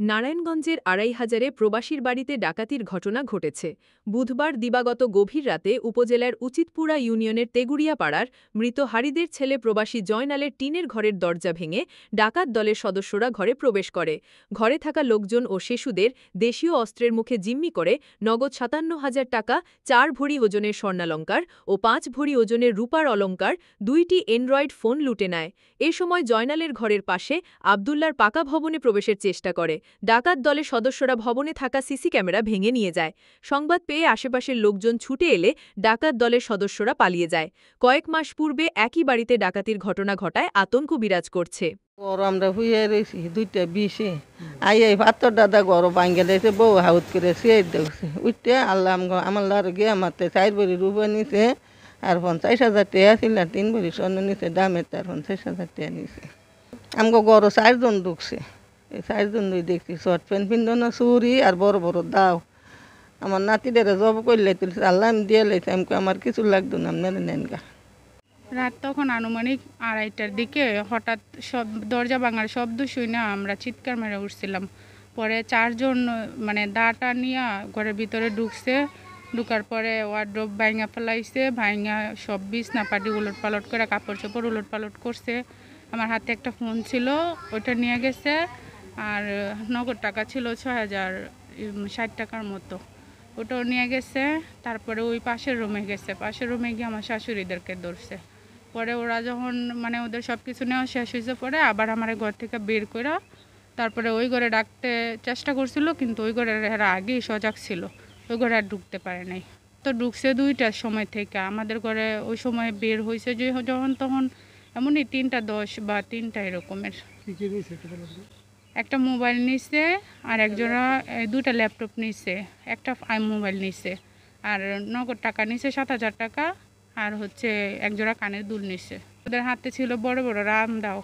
নারায়ণগঞ্জের আড়াইহাজারে প্রবাসীর বাড়িতে ডাকাতির ঘটনা ঘটেছে। বুধবার দিবাগত গভীর রাতে উপজেলার উচিতপুরা ইউনিয়নের তেগুড়িয়া পাড়ার মৃত হারিদের ছেলে প্রবাসী জয়নালের টিনের ঘরের দরজা ভেঙে ডাকাত দলের সদস্যরা ঘরে প্রবেশ করে। ঘরে থাকা লোকজন ও শিশুদের দেশীয় অস্ত্রের মুখে জিম্মি করে নগদ ৫৭,০০০ টাকা, ৪ ভরি ওজনের স্বর্ণালঙ্কার ও ৫ ভরি ওজনের রূপার অলঙ্কার, ২টি অ্যান্ড্রয়েড ফোন লুটে নেয়। এ সময় জয়নালের ঘরের পাশে আবদুল্লার পাকা ভবনে প্রবেশের চেষ্টা করে। ডাকাত দলের সদস্যরা ভবনে থাকা সিসি ক্যামেরা ভেঙে নিয়ে যায়। সংবাদ পেয়ে আশেপাশের লোকজন ছুটে এলে ডাকাত দলের সদস্যরা পালিয়ে যায়। কয়েক মাস পূর্বে একই বাড়িতে ডাকাতির ঘটনা ঘটায় আতঙ্ক বিরাজ করছে। আমরা হুইয়া রয়েছি 2টা 20-এ আই ভাতর দাদা গরো ভাঙ্গে দিয়েছে, বউ হাউত করে সে দেখছে উঠতে আল্লাহ আমার লার গিয়ে মারতে 4 ভরি রূপা নিছে আর 50,000 টাকা ছিল, 3 ভরি স্বর্ণ নিছে দামের, তার 50,000 টাকা নিছে। আমাকে গরো 4 জন ঢুকছে, এই 4 জন দেখছি শর্ট প্যান্ট পিন্ধন, চুরি আর বড় বড় দাও। আমার নাতিদের জব করলে তুলছে, আল্লাহ আমি দিয়ে লাইছে, আমাকে আমার কিছু লাগতো না, আপনারা নেন গা। রাত তখন আনুমানিক 2:30টার দিকে হঠাৎ সব দরজা ভাঙার শব্দ শুনে আমরা চিৎকার মেরে উঠছিলাম। পরে 4 জন দাটা নিয়ে ঘরের ভিতরে ঢুকছে। ঢুকার পরে ওয়ার্ড্রোব ভাঙা ফেলাইছে, ভাঙা সব বিছনা পাটি উলট পালট করে কাপড় চোপড় উলট পালট করছে। আমার হাতে একটা ফোন ছিল, ওইটা নিয়ে গেছে। আর নগদ টাকা ছিল 6,060 টাকার মতো, ওটাও নিয়ে গেছে। তারপরে ওই পাশের রুমে গেছে, পাশের রুমে গিয়ে আমার শাশুড়িদেরকে ধরছে। পরে ওরা যখন ওদের সব কিছু নেওয়া শেষ হয়েছে, পরে আবার আমার ঘর থেকে বের করে তারপরে ওই ঘরে ডাকতে চেষ্টা করছিল, কিন্তু ওই ঘরে এরা আগেই সজাগ ছিল, ওই ঘরে আর ঢুকতে পারে নাই। তো ঢুকছে 2টার সময় থেকে, আমাদের ঘরে ওই সময় বের হয়েছে যে যখন তখন এমনই 3:10 বা 3টা এরকমের। একটা মোবাইল নিছে, আর একজনা 2টা ল্যাপটপ নিছে, একটা মোবাইল নিছে, আর নগদ টাকা নিছে 7,000 টাকা, আর একজোড়া কানের দুল নিছে। ওদের হাতে ছিল বড় বড় রামদাও।